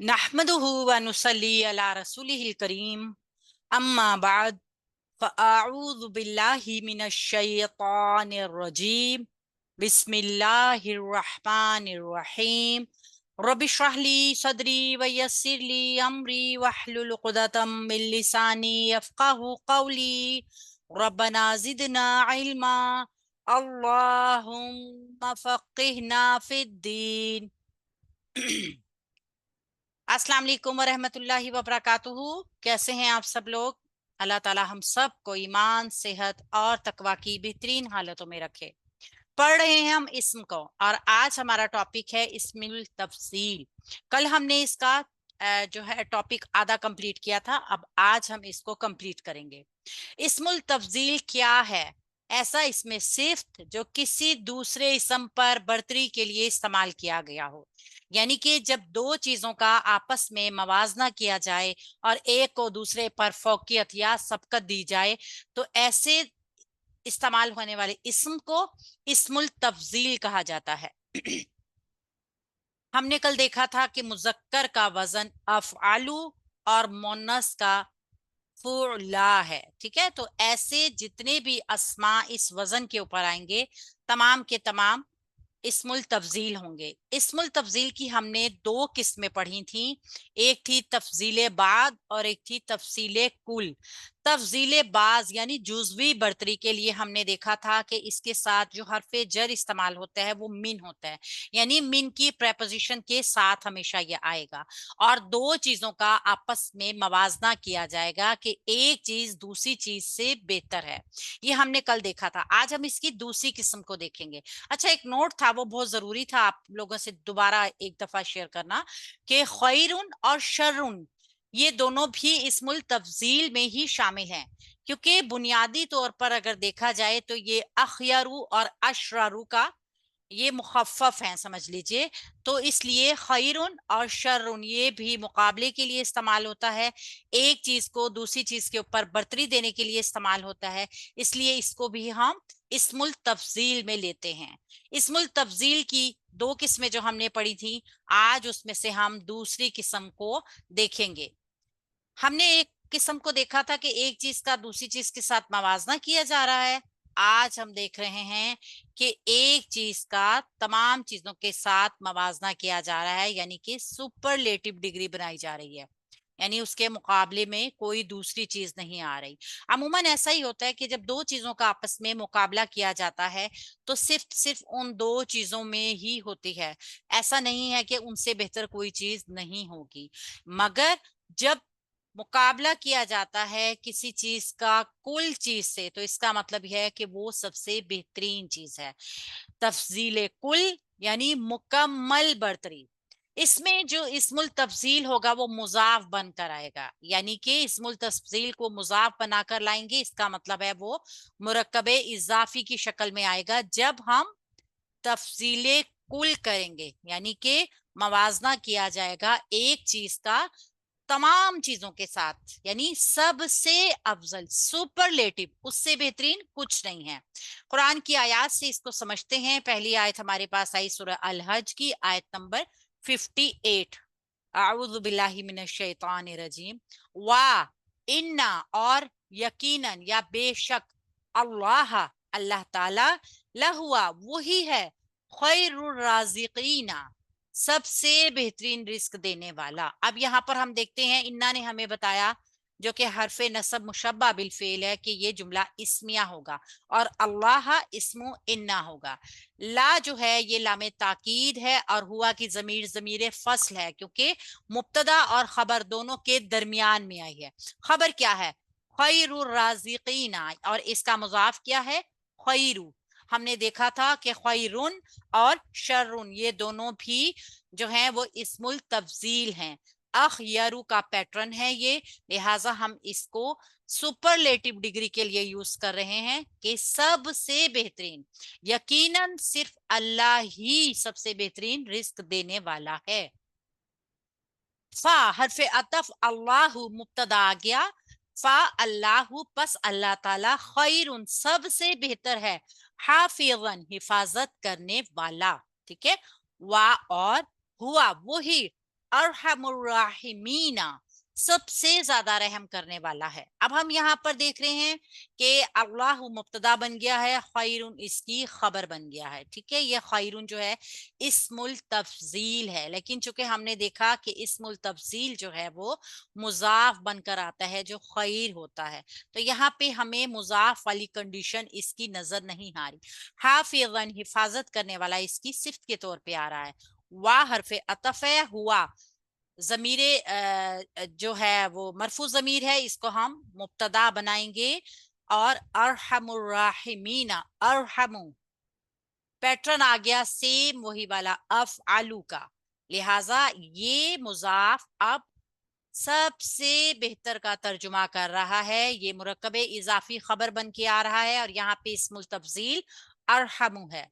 नहमदुहु व नुसल्ली अला रसूलिहिल करीम अम्मा बाद फ़अऊज़ु बिल्लाहि मिनश शैतानिर रजीम बिस्मिल्लाहिर रहमानिर रहीम रब्बि इश्रह ली सदरी व यस्सिर ली अमरी वहलुल उक़दतम मिन लिसानी यफ़क़हू क़ौली रब्बना ज़िदना इल्मा अल्लाहुम्मा फ़क़्हिना फ़िद्दीन। अस्सलाम वालेकुम वरहमतुल्लाहि वबरकातुहू। कैसे हैं आप सब लोग? अल्लाह ताला हम सब को ईमान, सेहत और तकवा की बेहतरीन हालतों में रखे। पढ़ रहे हैं हम इस्म को और आज हमारा टॉपिक है इस्मुल तफसील। कल हमने इसका जो है टॉपिक आधा कंप्लीट किया था, अब आज हम इसको कंप्लीट करेंगे। इस्मुल तफजील क्या है? ऐसा इसमें सिर्फ जो किसी दूसरे इसम पर बर्तरी के लिए इस्तेमाल किया गया हो, यानी कि जब दो चीजों का आपस में मवाजना किया जाए और एक को दूसरे पर फौकियत या सबकत दी जाए, तो ऐसे इस्तेमाल होने वाले इस्म को इस्मुल तफजील कहा जाता है। हमने कल देखा था कि मुजक्कर का वजन अफ़आलू और मोनस का फुला है। ठीक है, तो ऐसे जितने भी अस्मा इस वजन के ऊपर आएंगे तमाम के तमाम इस्मुल तफजील होंगे। इस्मुल तफजील की हमने दो किस्में पढ़ी थी, एक थी तफजील बाद और एक थी तफसील कुल। तफजील बाज यानी जुजवी बर्तरी के लिए हमने देखा था कि इसके साथ जो हरफ जर इस्तेमाल होता है वो मिन होता है, यानी मिन की प्रेपोजिशन के साथ हमेशा ये आएगा और दो चीजों का आपस में मवाजना किया जाएगा कि एक चीज दूसरी चीज से बेहतर है। ये हमने कल देखा था। आज हम इसकी दूसरी किस्म को देखेंगे। अच्छा, एक नोट था, वो बहुत जरूरी था आप लोगों से दोबारा एक दफा शेयर करना कि खैरुन और शर्रुन ये दोनों भी इस्मुल तफजील में ही शामिल हैं, क्योंकि बुनियादी तौर पर अगर देखा जाए तो ये अखयरू और अशरारू का ये मुखफ़फ़ हैं, समझ लीजिए। तो इसलिए खैरुन और शर्रुन ये भी मुकाबले के लिए इस्तेमाल होता है, एक चीज को दूसरी चीज के ऊपर बर्तरी देने के लिए इस्तेमाल होता है, इसलिए इसको भी हम इस्मुल तफजील में लेते हैं। इस्मुल तफजील की दो किस्में जो हमने पढ़ी थी, आज उसमें से हम दूसरी किस्म को देखेंगे। हमने एक किस्म को देखा था कि एक चीज का दूसरी चीज के साथ मवाजना किया जा रहा है। आज हम देख रहे हैं कि एक चीज का तमाम चीजों के साथ मवाजना किया जा रहा है, यानी कि सुपरलेटिव डिग्री बनाई जा रही है, यानी उसके मुकाबले में कोई दूसरी चीज नहीं आ रही। अमूमन ऐसा ही होता है कि जब दो चीजों का आपस में मुकाबला किया जाता है तो सिर्फ सिर्फ उन दो चीजों में ही होती है, ऐसा नहीं है कि उनसे बेहतर कोई चीज नहीं होगी। मगर जब मुकाबला किया जाता है किसी चीज का कुल चीज से, तो इसका मतलब यह है कि वो सबसे बेहतरीन चीज है। तफजील कुल यानी मुकम्मल बर्तरी। इसमें जो इस्मुल तफजील होगा वो मुजाफ बनकर आएगा, यानी कि इस्मुल तफजील को मुजाफ बनाकर लाएंगे, इसका मतलब है वो मुरक्कबे इजाफी की शक्ल में आएगा जब हम तफजील कुल करेंगे, यानी कि मवाजना किया जाएगा एक चीज का तमाम चीजों के साथ, यानी सबसे अफजल सुपरलेटिव, उससे बेहतरीन कुछ नहीं है। कुरान की आयत से इसको समझते हैं। पहली आयत हमारे पास आई सूरह अल हज की आयत नंबर 58। आऊज़ु बिल्लाहि मिनश शैतानिर रजीम। वा इन्ना और यकीनन या बेशक, अल्लाह अल्लाह ताला, लहुआ वही है, खैरुर राज़िकीना सबसे बेहतरीन रिस्क देने वाला। अब यहाँ पर हम देखते हैं, इन्ना ने हमें बताया जो कि हरफे नसब मुशब्बा बिल फेल है कि ये जुमला इस्मिया होगा और अल्लाह इस्मु इन्ना होगा। ला जो है ये लामे ताकीद है और हुआ की जमीर जमीर फसल है, क्योंकि मुब्तदा और खबर दोनों के दरमियान में आई है। खबर क्या है? खैरुर राज़िकीना, और इसका मुजाफ क्या है? खैरू। हमने देखा था कि खैरुन और शर्रुन ये दोनों भी जो हैं वो इस्मुल तफजील हैं। अखयरू का पैटर्न है ये, लिहाजा हम इसको सुपरलेटिव डिग्री के लिए यूज कर रहे हैं कि सबसे बेहतरीन, यकीनन सिर्फ अल्लाह ही सबसे बेहतरीन रिस्क देने वाला है। फा हरफे अतफ अल्लाहु मुब्तदा आ गया, फा अल्लाहु पस अल्लाह ताला खैरुन सबसे बेहतर है, हाफिजन हिफाजत करने वाला। ठीक है, वा और हुआ वही, अरहमुर राहिमीना, सबसे ज्यादा रहम करने वाला है। अब हम यहाँ पर देख रहे हैं कि अल्लाह मुब्तदा बन गया है, खैरुन इसकी खबर बन गया है। ठीक है, ये खैरुन जो है इस्मुल तफजील है, लेकिन चूंकि हमने देखा कि इस्मुल तफजील जो है वो मुजाफ बनकर आता है जो खैर होता है, तो यहाँ पे हमें मुजाफ वाली कंडीशन इसकी नजर नहीं आ रही। हाफिज़न हिफाजत करने वाला इसकी सिफ्त के तौर पे आ रहा है। वाह हरफ अतफ है, हुआ ज़मीरे जो है वो मरफू ज़मीर है, इसको हम मुब्तदा बनाएंगे। और अरहमुर राहिमीना, अरहमु पैटर्न आ गया सेम वही वाला अफ़अलु का, लिहाजा ये मुजाफ अब सबसे बेहतर का तर्जुमा कर रहा है। ये मुरक्कबे इजाफी खबर बन के आ रहा है और यहाँ पे इस्मुल तफजील अरहमु है।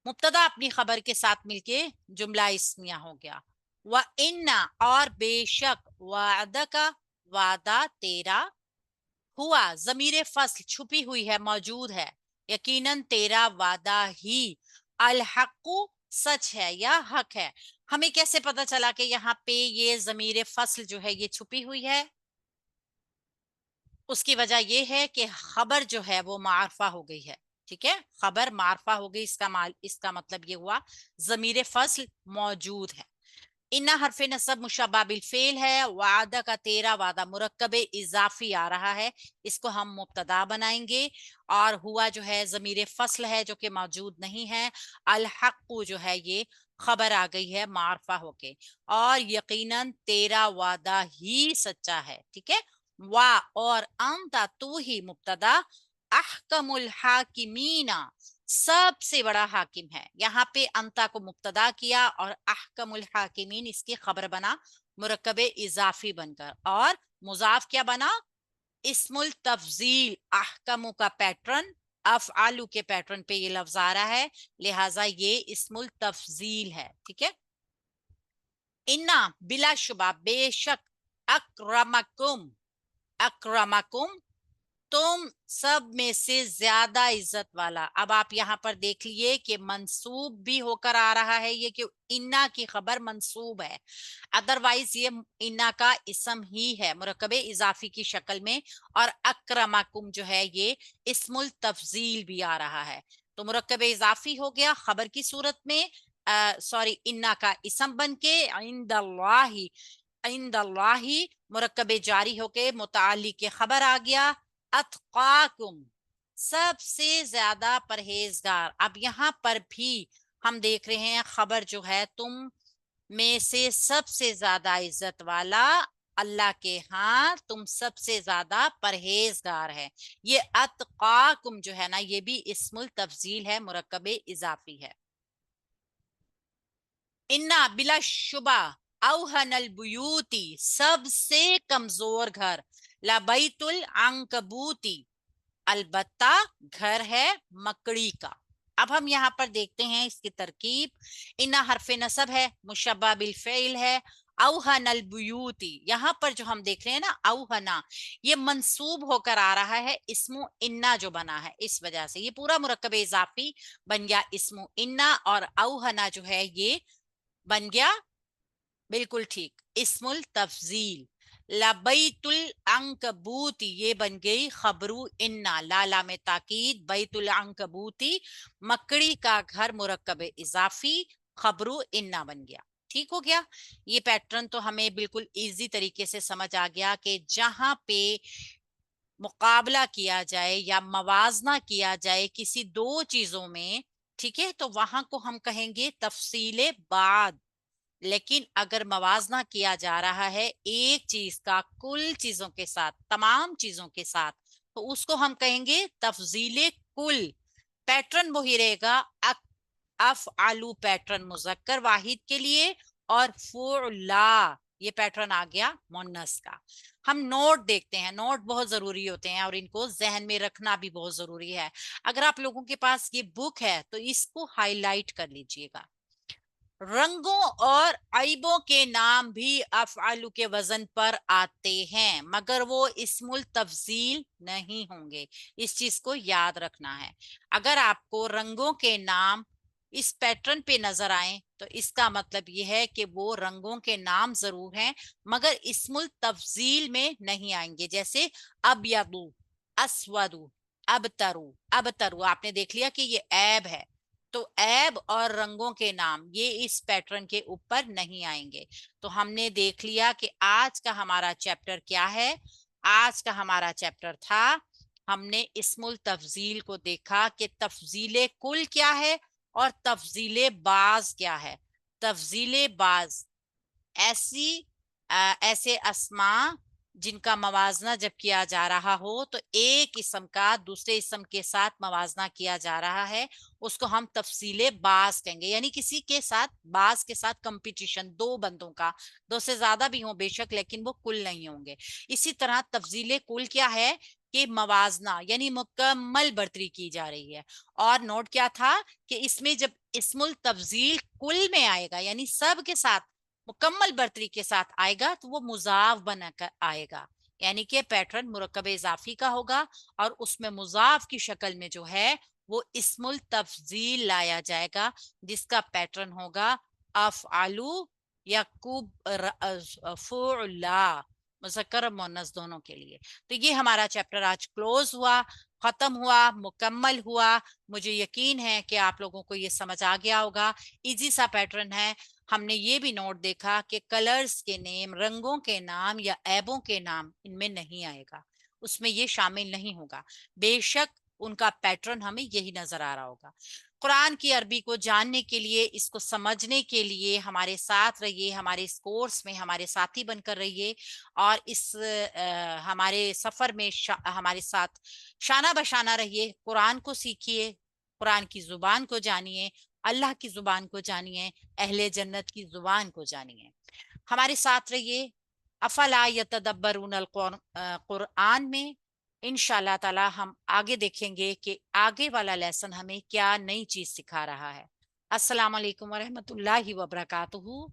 मुब्तदा अपनी खबर के साथ मिलके जुमला इस्मिया हो गया। व इन्ना और बेशक, वादा का वादा तेरा, हुआ ज़मीरे फसल छुपी हुई है मौजूद है, यकीनन तेरा वादा ही, अल हक्कु सच है या हक है। हमें कैसे पता चला कि यहाँ पे ये ज़मीरे फसल जो है ये छुपी हुई है? उसकी वजह यह है कि खबर जो है वो मारफा हो गई है। ठीक है, खबर मारफा हो गई, इसका मतलब ये हुआ ज़मीरे फसल मौजूद है। इन्ना हरफ नसब मुशब्बा बिल फेल है। वादा का तेरा, वादा मुरक्कबे इजाफी आ रहा है, इसको हम मुब्तदा बनाएंगे। और हुआ जो है ज़मीरे फसल है जो कि मौजूद नहीं है। अल हक्कु जो है ये खबर आ गई है मारफा होके, और यकीनन तेरा वादा ही सच्चा है। ठीक है, वा और अंता तू ही मुब्तदा, अहकमुल हाकिमीना सबसे बड़ा हाकिम है। यहाँ पे अंता को मुब्तदा किया और अहकमुल हाकिमीन इसकी खबर बना मुरक्कबे इजाफी बनकर, और मुजाफ क्या बना? इस्मुल तफजील, अहकमु का पैटर्न अफ़आलु के पैटर्न पे ये लफ्ज आ रहा है, लिहाजा ये इस्मुल तफजील है। ठीक है, इन्ना बिलाशुबा बेशक, अक्रमकुम, अक्रमकुम तुम सब में से ज्यादा इज्जत वाला। अब आप यहाँ पर देख लिए कि मंसूब भी होकर आ रहा है ये, कि इन्ना की खबर मंसूब है, अदरवाइज ये इन्ना का इसम ही है मुरक्कबे इजाफी की शक्ल में। और अक्रमकुम जो है ये इस्मुल तफजील भी आ रहा है, तो मुरक्कबे इजाफी हो गया खबर की सूरत में, सॉरी इन्ना का इसम बन के इंदल्लाही, इंदल्लाही मुरक्कबे जारी होके मुताल्लिक के खबर आ गया। अतकाकुम सबसे ज्यादा परहेजगार। अब यहाँ पर भी हम देख रहे हैं खबर जो है तुम में से सबसे ज्यादा इज्जत वाला अल्लाह के यहाँ तुम सबसे ज्यादा परहेजगार है। ये अतकाकुम जो है ना ये भी इस्मुल तफजील है, मुरक्कबे इजाफी है। इन्ना बिला शुबा औहनल बुयूती सबसे कमजोर घर, लबैतुल अंकबूती अलबत्ता घर है मकड़ी का। अब हम यहाँ पर देखते हैं इसकी तरकीब। इन्ना हरफ नसब है, मुशब्बा बिल फेल है। औहनल बुयूती, यहाँ पर जो हम देख रहे हैं ना औहना, ये मंसूब होकर आ रहा है इस्मु इन्ना जो बना है, इस वजह से ये पूरा मुरक्कब इजाफी बन गया इस्मु इन्ना, और औहना जो है ये बन गया बिल्कुल ठीक इस्मुल तफजील। लबैतुल अंकबूती ये बन गई खबरू इन्ना, लाला में ताकीद, बैतुल अंकबूती मकड़ी का घर मुरक्कब इजाफी खबरू इन्ना बन गया। ठीक हो गया, ये पैटर्न तो हमें बिल्कुल इजी तरीके से समझ आ गया कि जहां पे मुकाबला किया जाए या मवाजना किया जाए किसी दो चीजों में, ठीक है, तो वहां को हम कहेंगे तफसीले बाद। लेकिन अगर मवाजना किया जा रहा है एक चीज का कुल चीजों के साथ, तमाम चीजों के साथ, तो उसको हम कहेंगे तफजीले कुल। पैटर्न वही रहेगा, अफ़अलु पैटर्न मुज़क्कर वाहिद के लिए, और फ़ुअला ये पैटर्न आ गया मुन्नस का। हम नोट देखते हैं, नोट बहुत जरूरी होते हैं और इनको जहन में रखना भी बहुत जरूरी है। अगर आप लोगों के पास ये बुक है तो इसको हाईलाइट कर लीजिएगा। रंगों और अइबों के नाम भी अफ़अलु के वजन पर आते हैं, मगर वो इस्मुल तफजील नहीं होंगे, इस चीज को याद रखना है। अगर आपको रंगों के नाम इस पैटर्न पे नजर आए तो इसका मतलब ये है कि वो रंगों के नाम जरूर हैं मगर इस्मुल तफजील में नहीं आएंगे। जैसे अबयदु, अस्वदु, अबतरू। अबतरू आपने देख लिया कि ये ऐब है, तो ऐब और रंगों के नाम ये इस पैटर्न के ऊपर नहीं आएंगे। तो हमने देख लिया कि आज का हमारा चैप्टर क्या है। आज का हमारा चैप्टर था, हमने इस्मुल तफजील को देखा कि तफजीले कुल क्या है और तफजीले बाज क्या है। तफजीले बाज ऐसी ऐसे अस्मा जिनका मवाजना जब किया जा रहा हो तो एक इसम का दूसरे इसम के साथ मवाजना किया जा रहा है, उसको हम तफसीले बाज कहेंगे। यानी किसी के साथ, बाज के साथ कंपटीशन, दो बंदों का, दो से ज्यादा भी हो बेशक लेकिन वो कुल नहीं होंगे। इसी तरह तफजीले कुल क्या है कि मवाजना यानी मुकम्मल बर्तरी की जा रही है। और नोट क्या था कि इसमें जब इस्मुल तफजील कुल में आएगा यानी सब के साथ मुकम्मल बर्तरी के साथ आएगा तो वो मुजाफ बनकर आएगा, यानी कि पैटर्न मुरक्कब इजाफी का होगा और उसमें मुजाफ की शक्ल में जो है वो इस्मुल तफजील लाया जाएगा जिसका पैटर्न होगा अफ़अलु या कुब फुअला, मुज़क्कर और मुअन्नस दोनों के लिए। तो ये हमारा चैप्टर आज क्लोज हुआ, खत्म हुआ, मुकम्मल हुआ। मुझे यकीन है कि आप लोगों को ये समझ आ गया होगा। इजी सा पैटर्न है। हमने ये भी नोट देखा कि कलर्स के नेम, रंगों के नाम या ऐबों के नाम इनमें नहीं आएगा, उसमें ये शामिल नहीं होगा। बेशक उनका पैटर्न हमें यही नजर आ रहा होगा। कुरान की अरबी को जानने के लिए, इसको समझने के लिए हमारे साथ रहिए, हमारे इस कोर्स में हमारे साथी बनकर रहिए और इस हमारे सफर में हमारे साथ शाना बशाना रहिए। कुरान को सीखिए, कुरान की जुबान को जानिए, अल्लाह की जुबान को जानिए, अहले जन्नत की जुबान को जानिए। हमारे साथ रहिए। अफला यतदब्बरून अल कुरान में इंशाल्लाह ताला हम आगे देखेंगे कि आगे वाला लेसन हमें क्या नई चीज सिखा रहा है। अस्सलाम वालेकुम व रहमतुल्लाहि व बरकातुहू।